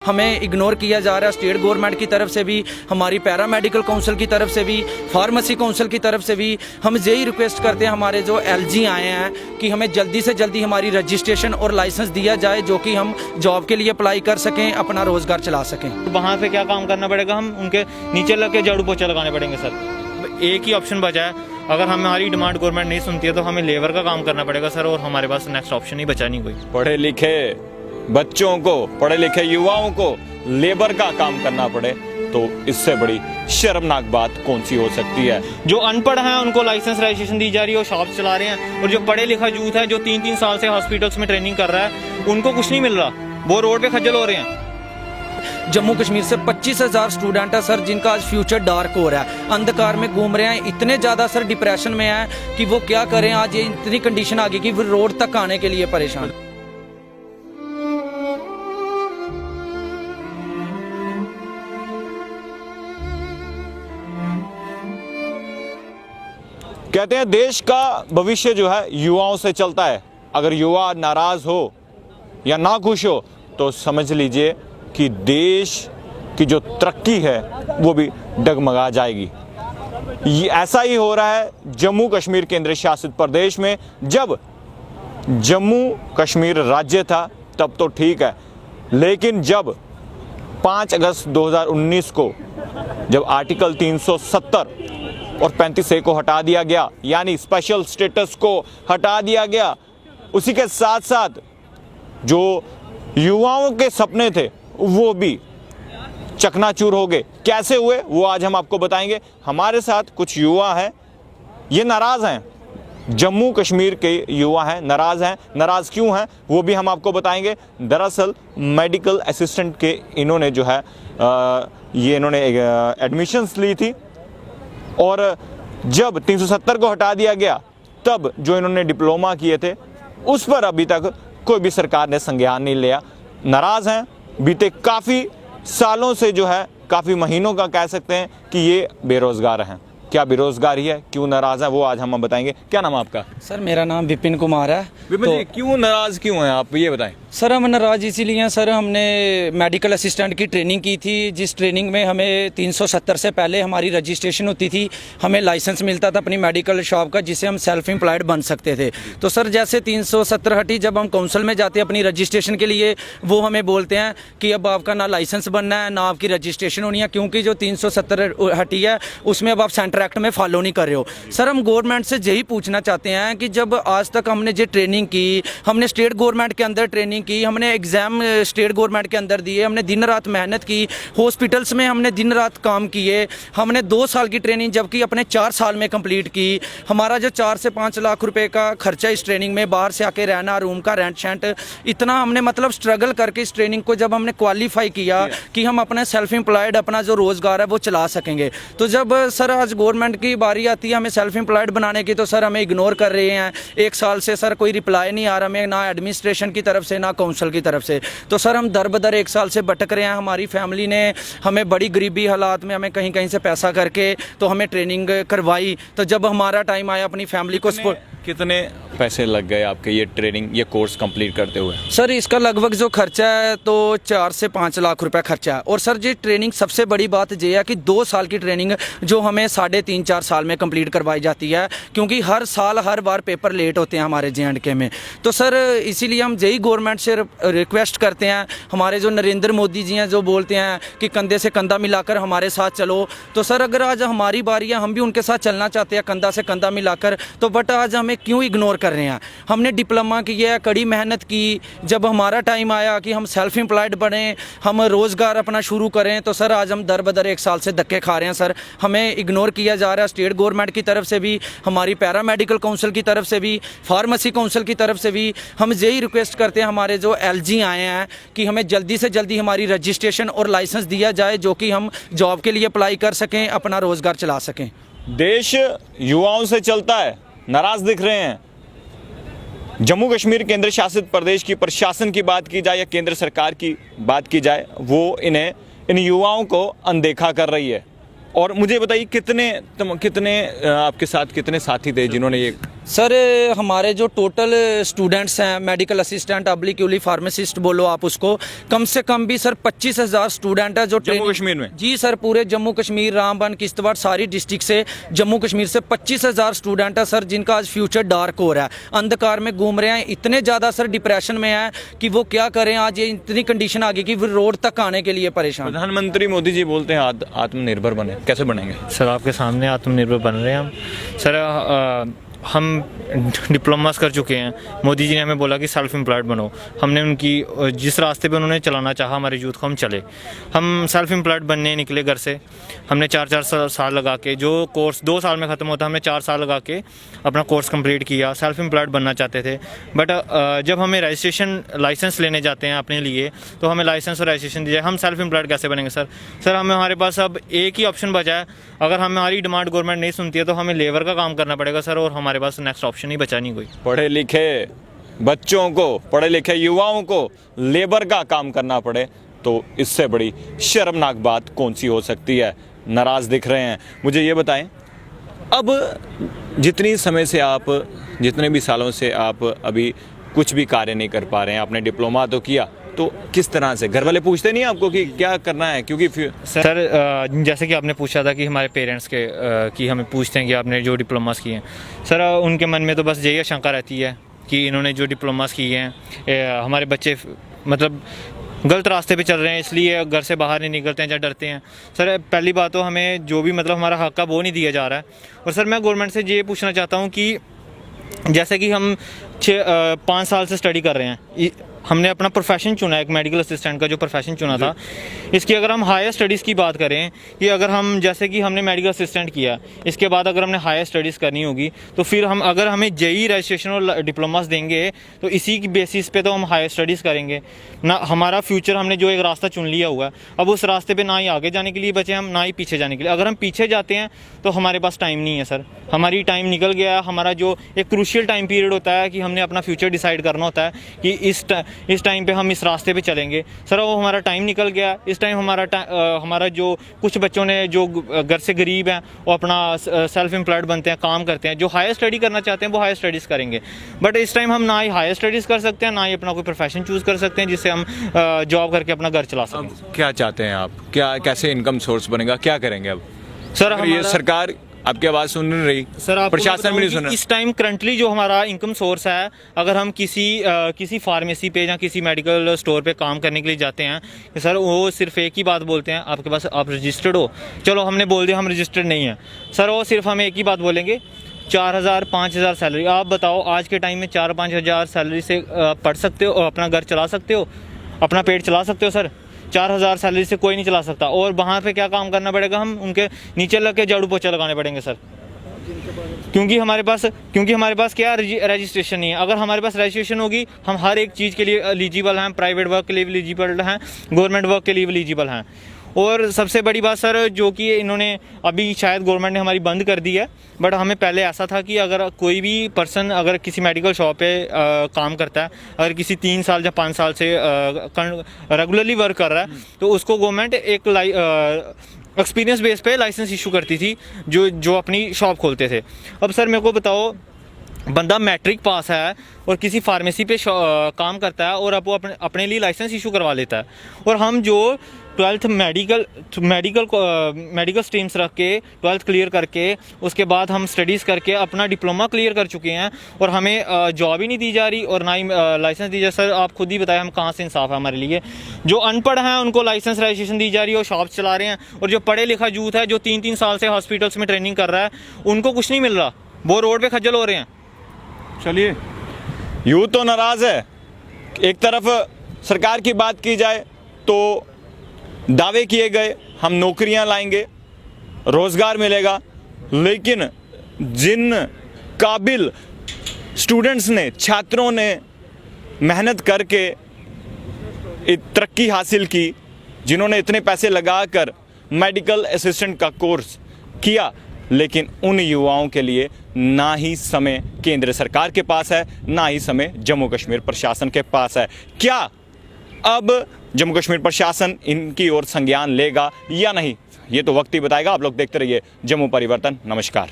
हमें इग्नोर किया जा रहा है स्टेट गवर्नमेंट की तरफ से भी, हमारी पैरा मेडिकल काउंसिल की तरफ से भी, फार्मेसी काउंसिल की तरफ से भी। हम यही रिक्वेस्ट करते हैं हमारे जो एलजी आए हैं कि हमें जल्दी से जल्दी हमारी रजिस्ट्रेशन और लाइसेंस दिया जाए, जो कि हम जॉब के लिए अप्लाई कर सकें, अपना रोजगार चला सकें। वहाँ पे क्या काम करना पड़ेगा? हम उनके नीचे लग के झाड़ू पोछा लगाने पड़ेंगे सर। एक ही ऑप्शन बचा है, अगर हमारी डिमांड गवर्नमेंट नहीं सुनती है तो हमें लेबर का काम करना पड़ेगा सर, और हमारे पास नेक्स्ट ऑप्शन ही बचा नहीं कोई। पढ़े लिखे बच्चों को, पढ़े लिखे युवाओं को लेबर का काम करना पड़े तो इससे बड़ी शर्मनाक बात कौन सी हो सकती है। जो अनपढ़ हैं उनको लाइसेंस रजिस्ट्रेशन दी जा रही है, वो शॉप चला रहे हैं, और जो पढ़े लिखा यूथ है जो 3-3 साल से हॉस्पिटल्स में ट्रेनिंग कर रहा है उनको कुछ नहीं मिल रहा, वो रोड पे खज्जल हो रहे हैं। जम्मू कश्मीर से 25,000 स्टूडेंट है सर, जिनका आज फ्यूचर डार्क हो रहा है, अंधकार में घूम रहे हैं, इतने ज़्यादा सर डिप्रेशन में है कि वो क्या करें। आज ये इतनी कंडीशन आ गई कि वो रोड तक आने के लिए परेशान। कहते हैं देश का भविष्य जो है युवाओं से चलता है। अगर युवा नाराज हो या ना खुश हो तो समझ लीजिए कि देश की जो तरक्की है वो भी डगमगा जाएगी। ये ऐसा ही हो रहा है जम्मू कश्मीर केंद्र शासित प्रदेश में। जब जम्मू कश्मीर राज्य था तब तो ठीक है, लेकिन जब 5 अगस्त 2019 को जब आर्टिकल 370 और 35A को हटा दिया गया, यानी स्पेशल स्टेटस को हटा दिया गया, उसी के साथ साथ जो युवाओं के सपने थे वो भी चकनाचूर हो गए। कैसे हुए वो आज हम आपको बताएंगे। हमारे साथ कुछ युवा हैं, ये नाराज हैं, जम्मू कश्मीर के युवा हैं, नाराज क्यों हैं वो भी हम आपको बताएंगे। दरअसल मेडिकल असिस्टेंट के इन्होंने जो है इन्होंने एडमिशन्स ली थी, और जब 370 को हटा दिया गया तब जो इन्होंने डिप्लोमा किए थे उस पर अभी तक कोई भी सरकार ने संज्ञान नहीं लिया। नाराज हैं, बीते काफ़ी सालों से जो है, काफ़ी महीनों का कह सकते हैं कि ये बेरोजगार हैं। क्या बेरोजगारी है, क्यों नाराज है, वो आज हम बताएंगे। क्या नाम है आपका? सर मेरा नाम विपिन कुमार है। विपिन जी, क्यों नाराज क्यों हैं आप, ये बताएं। सर हम नाराज इसीलिए हैं सर, हमने मेडिकल असिस्टेंट की ट्रेनिंग की थी, जिस ट्रेनिंग में हमें 370 से पहले हमारी रजिस्ट्रेशन होती थी, हमें लाइसेंस मिलता था अपनी मेडिकल शॉप का, जिससे हम सेल्फ एम्प्लॉयड बन सकते थे। तो सर जैसे 370 हटी, जब हम काउंसिल में जाते हैं अपनी रजिस्ट्रेशन के लिए, वो हमें बोलते हैं कि अब आपका ना लाइसेंस बनना है ना आपकी रजिस्ट्रेशन होनी है, क्योंकि जो 370 हटी है उसमें अब आप सेंटर एक्ट में फॉलो नहीं कर रहे हो। सर हम गवर्नमेंट से यही पूछना चाहते हैं कि जब आज तक हमने जो ट्रेनिंग की, हमने स्टेट गवर्नमेंट के अंदर ट्रेनिंग की, हमने एग्ज़ाम स्टेट गवर्नमेंट के अंदर दिए, हमने दिन रात मेहनत की, हॉस्पिटल्स में हमने दिन रात काम किए, हमने 2 साल की ट्रेनिंग जबकि अपने 4 साल में कंप्लीट की। हमारा जो 4 से 5 लाख रुपए का खर्चा इस ट्रेनिंग में, बाहर से आके रहना, रूम का रेंट शेंट, इतना हमने मतलब स्ट्रगल करके इस ट्रेनिंग को जब हमने क्वालिफाई किया कि हम अपने सेल्फ एम्प्लॉयड अपना जो रोज़गार है वो चला सकेंगे। तो जब सर आज गवर्नमेंट की बारी आती है हमें सेल्फ एम्प्लॉयड बनाने की, तो सर हमें इग्नोर कर रहे हैं। 1 साल से सर कोई रिप्लाई नहीं आ रहा हमें, ना एडमिनिस्ट्रेशन की तरफ से ना काउंसिल की तरफ से। तो सर हम दर बदर 1 साल से भटक रहे हैं। हमारी फैमिली ने हमें बड़ी गरीबी हालात में हमें कहीं कहीं से पैसा करके तो हमें ट्रेनिंग करवाई। तो जब हमारा टाइम आया अपनी फैमिली को कितने पैसे लग गए आपके ये ट्रेनिंग, ये कोर्स कंप्लीट करते हुए? सर इसका लगभग जो खर्चा है तो 4 से 5 लाख रुपए खर्चा है। और सर जी ट्रेनिंग सबसे बड़ी बात ये है कि 2 साल की ट्रेनिंग जो हमें 3.5-4 साल में कंप्लीट करवाई जाती है, क्योंकि हर साल हर बार पेपर लेट होते हैं हमारे JNK में। तो सर इसीलिए हम यही गवर्नमेंट से रिक्वेस्ट करते हैं, हमारे जो नरेंद्र मोदी जी हैं जो बोलते हैं कि कंधे से कंधा मिलाकर हमारे साथ चलो, तो सर अगर आज हमारी बारी है हम भी उनके साथ चलना चाहते हैं कंधा से कंधा मिलाकर, तो बट आज हमें क्यों इग्नोर कर रहे हैं। हमने डिप्लोमा किया, कड़ी मेहनत की, जब हमारा टाइम आया कि हम सेल्फ एम्प्लॉयड बने, हम रोज़गार अपना शुरू करें, तो सर आज हम दर बदर 1 साल से धक्के खा रहे हैं। सर हमें इग्नोर किया जा रहा है स्टेट गवर्नमेंट की तरफ से भी, हमारी पैरा मेडिकल काउंसिल की तरफ से भी, फार्मेसी काउंसिल की तरफ से भी। हम यही रिक्वेस्ट करते हैं हमारे जो LG आए हैं कि हमें जल्दी से जल्दी हमारी रजिस्ट्रेशन और लाइसेंस दिया जाए, जो कि हम जॉब के लिए अप्लाई कर सकें, अपना रोज़गार चला सकें। देश युवाओं से चलता है, नाराज दिख रहे हैं। जम्मू कश्मीर केंद्र शासित प्रदेश की प्रशासन की बात की जाए या केंद्र सरकार की बात की जाए, वो इन युवाओं को अनदेखा कर रही है। और मुझे बताइए कितने आपके साथ कितने साथी थे जिन्होंने ये सर हमारे जो टोटल स्टूडेंट्स हैं, मेडिकल असिस्टेंट, अब्लिक्यूली फार्मासिस्ट बोलो आप उसको, कम से कम भी सर 25,000 स्टूडेंट है जो जम्मू कश्मीर में? जी सर, पूरे जम्मू कश्मीर, रामबन, किश्तवाड़, सारी डिस्ट्रिक्ट से, जम्मू कश्मीर से 25,000 स्टूडेंट है सर, जिनका आज फ्यूचर डार्क हो रहा है, अंधकार में घूम रहे हैं, इतने ज़्यादा सर डिप्रेशन में है कि वो क्या करें। आज ये इतनी कंडीशन आ गई कि वो रोड तक आने के लिए परेशान। प्रधानमंत्री मोदी जी बोलते हैं आत्मनिर्भर बने, कैसे बनेंगे? सर आपके सामने आत्मनिर्भर बन रहे हैं हम। सर हम डिप्लोमास कर चुके हैं। मोदी जी ने हमें बोला कि सेल्फ एम्प्लॉयड बनो। हमने उनकी जिस रास्ते पे उन्होंने चलाना चाहा हमारे यूथ को, हम चले। हम सेल्फ एम्प्लॉयड बनने निकले घर से। हमने 4-4 साल लगा के, जो कोर्स 2 साल में ख़त्म होता, हमने 4 साल लगा के अपना कोर्स कंप्लीट किया। सेल्फ एम्प्लॉयड बनना चाहते थे, बट जब हमें रजिस्ट्रेशन लाइसेंस लेने जाते हैं अपने लिए, तो हमें लाइसेंस और रजिस्ट्रेशन दिया। हम सेल्फ एम्प्लॉयड कैसे बनेंगे सर? सर हमारे पास अब एक ही ऑप्शन बचा है। अगर हमारी डिमांड गवर्नमेंट नहीं सुनती है तो हमें लेबर का काम करना पड़ेगा सर, और हमारे पास नेक्स्ट ऑप्शन ही बचा नहीं कोई। पढ़े लिखे बच्चों को, पढ़े लिखे युवाओं को लेबर का काम करना पड़े तो इससे बड़ी शर्मनाक बात कौन सी हो सकती है? नाराज दिख रहे हैं। मुझे ये बताएं, अब जितने भी सालों से आप अभी कुछ भी कार्य नहीं कर पा रहे हैं, आपने डिप्लोमा तो किया, तो किस तरह से घर वाले पूछते नहीं आपको कि क्या करना है? क्योंकि सर जैसे कि आपने पूछा था कि हमारे पेरेंट्स के कि हमें पूछते हैं कि आपने जो डिप्लोमास किए हैं, सर उनके मन में तो बस यही आशंका रहती है कि इन्होंने जो डिप्लोमास किए हैं, हमारे बच्चे मतलब गलत रास्ते पे चल रहे हैं, इसलिए घर से बाहर नहीं निकलते हैं या डरते हैं। सर पहली बात तो हमें जो भी मतलब हमारा हक है वो नहीं दिया जा रहा है। और सर मैं गवर्नमेंट से ये पूछना चाहता हूँ कि जैसे कि हम 5 साल से स्टडी कर रहे हैं, हमने अपना प्रोफेशन चुना है, एक मेडिकल असिस्टेंट का जो प्रोफेशन चुना था, इसकी अगर हम हायर स्टडीज़ की बात करें कि अगर हम जैसे कि हमने मेडिकल असिस्टेंट किया, इसके बाद अगर हमने हायर स्टडीज़ करनी होगी तो फिर हम अगर हमें जेई रजिस्ट्रेशन और डिप्लोमास देंगे तो इसी की बेसिस पे तो हम हायर स्टडीज़ करेंगे ना। हमारा फ्यूचर हमने जो एक रास्ता चुन लिया हुआ है, अब उस रास्ते पर ना ही आगे जाने के लिए बचे हम, ना ही पीछे जाने के लिए। अगर हम पीछे जाते हैं तो हमारे पास टाइम नहीं है सर, हमारी टाइम निकल गया। हमारा जो एक क्रूशियल टाइम पीरियड होता है कि हमने अपना फ्यूचर डिसाइड करना होता है कि इस टाइम पे हम इस रास्ते पे चलेंगे, सर वो हमारा टाइम निकल गया। इस टाइम हमारा जो कुछ बच्चों ने जो घर से गरीब हैं वो अपना सेल्फ एम्प्लॉयड बनते हैं, काम करते हैं। जो हायर स्टडी करना चाहते हैं वो हायर स्टडीज़ करेंगे, बट इस टाइम हम ना ही हायर स्टडीज़ कर सकते हैं, ना ही अपना कोई प्रोफेशन चूज़ कर सकते हैं जिससे हम जॉब करके अपना घर चला सकें। क्या चाहते हैं आप? कैसे इनकम सोर्स बनेगा? क्या करेंगे अब? सर ये सरकार आपकी आवाज़ सुन नहीं रही, सर प्रशासन भी नहीं सुन रहा। इस टाइम करंटली जो हमारा इनकम सोर्स है, अगर हम किसी फार्मेसी पे या किसी मेडिकल स्टोर पे काम करने के लिए जाते हैं, सर वो सिर्फ एक ही बात बोलते हैं, आपके पास आप रजिस्टर्ड हो? चलो हमने बोल दिया हम रजिस्टर्ड नहीं है, सर वो सिर्फ हमें एक ही बात बोलेंगे, 4,000-5,000 सैलरी। आप बताओ आज के टाइम में 4-5 हज़ार सैलरी से पढ़ सकते हो, अपना घर चला सकते हो, अपना पेट चला सकते हो? सर 4,000 सैलरी से कोई नहीं चला सकता। और वहाँ पे क्या काम करना पड़ेगा? हम उनके नीचे लग के झाड़ू पोछा लगाने पड़ेंगे सर, क्योंकि हमारे पास क्या रजिस्ट्रेशन नहीं है। अगर हमारे पास रजिस्ट्रेशन होगी हम हर एक चीज़ के लिए एलिजिबल हैं, प्राइवेट वर्क के लिए भी एलिजिबल हैं, गवर्नमेंट वर्क के लिए भी एलिजिबल हैं। और सबसे बड़ी बात सर जो कि इन्होंने अभी शायद गवर्नमेंट ने हमारी बंद कर दी है, बट हमें पहले ऐसा था कि अगर कोई भी पर्सन अगर किसी मेडिकल शॉप पे काम करता है, अगर किसी 3 साल या 5 साल से रेगुलरली वर्क कर रहा है, तो उसको गवर्नमेंट एक एक्सपीरियंस बेस पे लाइसेंस इशू करती थी जो अपनी शॉप खोलते थे। अब सर मेरे को बताओ, बंदा मैट्रिक पास है और किसी फार्मेसी पे काम करता है और अब वो अपने लिए लाइसेंस इशू करवा लेता है, और हम जो 12th मेडिकल स्ट्रीम्स रख के 12th क्लियर करके उसके बाद हम स्टडीज़ करके अपना डिप्लोमा क्लियर कर चुके हैं और हमें जॉब ही नहीं दी जा रही और ना ही लाइसेंस दी जा। सर आप खुद ही बताएं हम कहाँ से इंसाफ है हमारे लिए? जो अनपढ़ हैं उनको लाइसेंस रजिस्ट्रेशन दी जा रही है और शॉप चला रहे हैं, और जो पढ़े लिखा यूथ है जो 3-3 साल से हॉस्पिटल्स में ट्रेनिंग कर रहा है उनको कुछ नहीं मिल रहा, वो रोड पर खज्जल हो रहे हैं। चलिए, यूथ तो नाराज है। एक तरफ सरकार की बात की जाए तो दावे किए गए हम नौकरियां लाएंगे, रोजगार मिलेगा, लेकिन जिन काबिल स्टूडेंट्स ने, छात्रों ने मेहनत करके तरक्की हासिल की, जिन्होंने इतने पैसे लगाकर मेडिकल असिस्टेंट का कोर्स किया, लेकिन उन युवाओं के लिए ना ही समय केंद्र सरकार के पास है, ना ही समय जम्मू कश्मीर प्रशासन के पास है। क्या अब जम्मू कश्मीर प्रशासन इनकी ओर संज्ञान लेगा या नहीं, ये तो वक्त ही बताएगा। आप लोग देखते रहिए जम्मू परिवर्तन। नमस्कार।